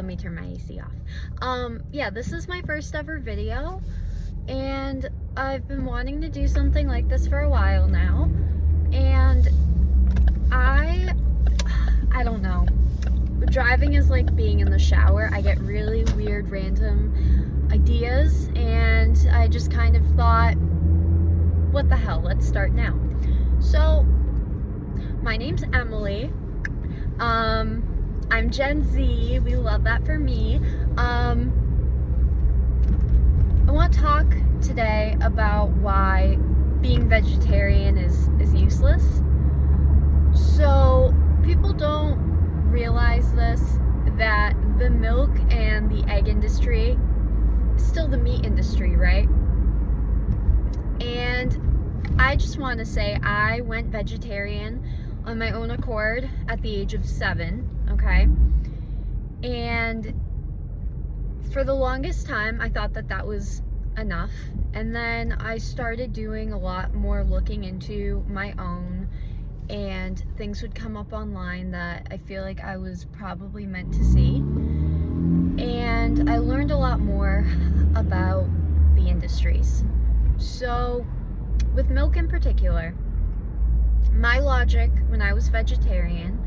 let me turn my AC off. Yeah, this is my first ever video, and I've been wanting to do something like this for a while now, and I don't know. Driving is like being in the shower. I get really weird random ideas, and I just kind of thought, what the hell, let's start now. So, my name's Emily. I'm Gen Z. We love that for me. I want to talk today about why being vegetarian is useless. So, people don't realize this, that the milk and the egg industry is still the meat industry, right? And I just want to say I went vegetarian on my own accord at the age of 7, okay? And for the longest time, I thought that that was enough. And then I started doing a lot more looking into my own, and things would come up online that I feel like I was probably meant to see. And I learned a lot more about the industries. So, with milk in particular, my logic when I was vegetarian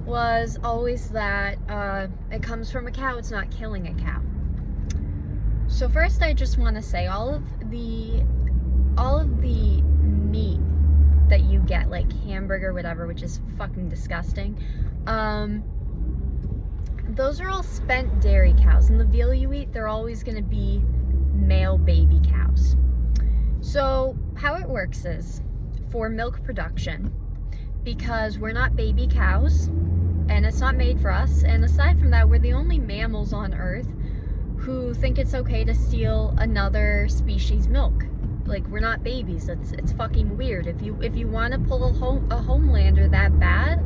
was always that it comes from a cow, it's not killing a cow. So first I just want to say all of the meat that you get, like hamburger, whatever, which is fucking disgusting, those are all spent dairy cows, and the veal you eat, they're always going to be male baby cows. So how it works is, for milk production, because we're not baby cows and it's not made for us, and aside from that, we're the only mammals on earth who think it's okay to steal another species' milk. Like, we're not babies. It's fucking weird. If you want to pull a homelander that bad,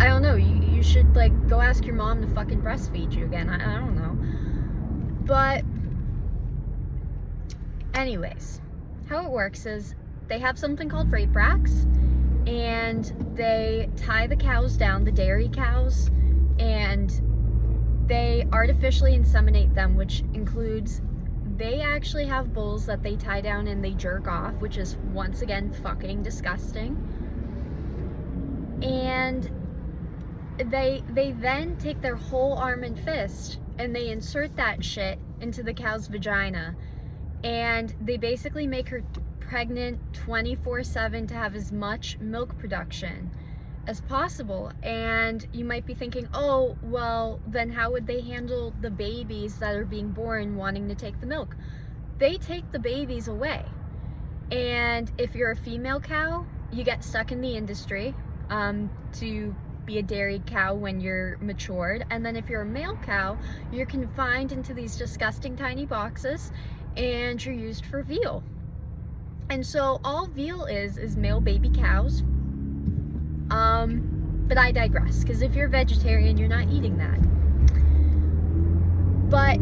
I don't know, you should like go ask your mom to fucking breastfeed you again. I don't know. But anyways, how it works is they have something called freight racks, and they tie the cows down, the dairy cows, and they artificially inseminate them, which includes, they actually have bulls that they tie down and they jerk off, which is once again fucking disgusting. And they then take their whole arm and fist and they insert that shit into the cow's vagina, and they basically make her pregnant 24/7 to have as much milk production as possible. And you might be thinking, oh, well, then how would they handle the babies that are being born wanting to take the milk? They take the babies away. And if you're a female cow, you get stuck in the industry to be a dairy cow when you're matured. And then if you're a male cow, you're confined into these disgusting tiny boxes and you're used for veal. And so all veal is male baby cows. But I digress, because if you're vegetarian, you're not eating that. But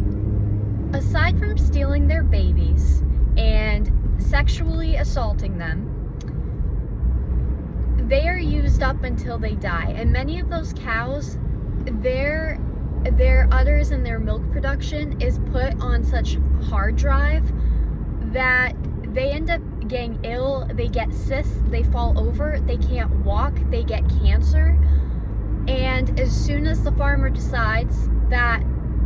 aside from stealing their babies and sexually assaulting them, they are used up until they die. And many of those cows, their udders and their milk production is put on such hard drive that they end up getting ill, they get cysts, they fall over, they can't walk, they get cancer. And as soon as the farmer decides that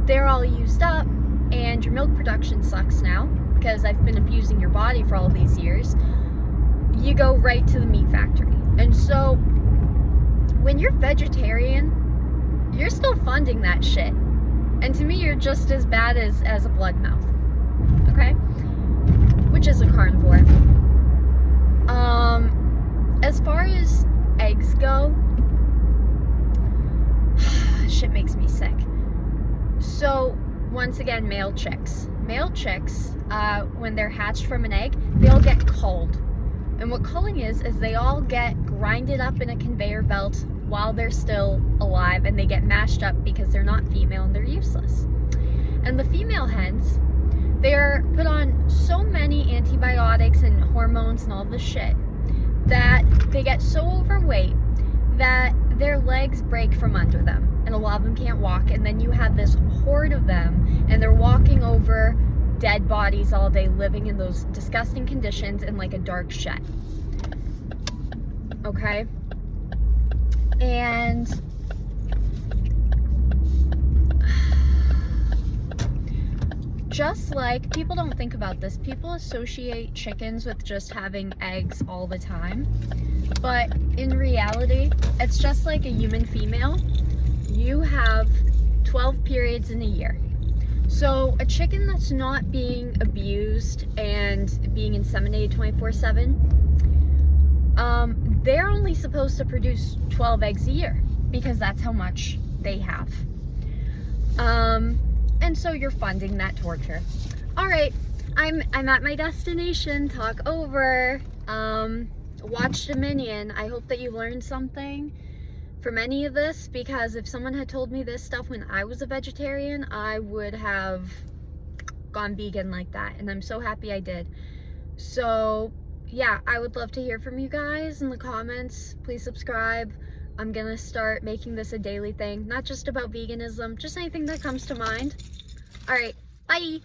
they're all used up and your milk production sucks now, because I've been abusing your body for all these years, you go right to the meat factory. And so when you're vegetarian, you're still funding that shit. And to me, you're just as bad as a blood mouth, okay? Which is a carnivore. As far as eggs go, shit makes me sick. So, once again, male chicks. Male chicks, when they're hatched from an egg, they all get culled. And what culling is they all get grinded up in a conveyor belt while they're still alive, and they get mashed up because they're not female and they're useless. And the female hens, they're put on so many antibiotics and hormones and all this shit that they get so overweight that their legs break from under them. And and a lot of them can't walk, and then you have this horde of them, and they're walking over dead bodies all day, living in those disgusting conditions in like a dark shed. Okay? And just like, people don't think about this, people associate chickens with just having eggs all the time, but in reality, it's just like a human female. You have 12 periods in a year. So a chicken that's not being abused and being inseminated 24/7, they're only supposed to produce 12 eggs a year because that's how much they have. And so you're funding that torture. All right, I'm at my destination. Talk over. Watch Dominion. I hope that you learned something from any of this, because if someone had told me this stuff when I was a vegetarian, I would have gone vegan like that, and I'm so happy I did. So yeah, I would love to hear from you guys in the comments. Please subscribe. I'm gonna start making this a daily thing, not just about veganism, just anything that comes to mind. All right, bye.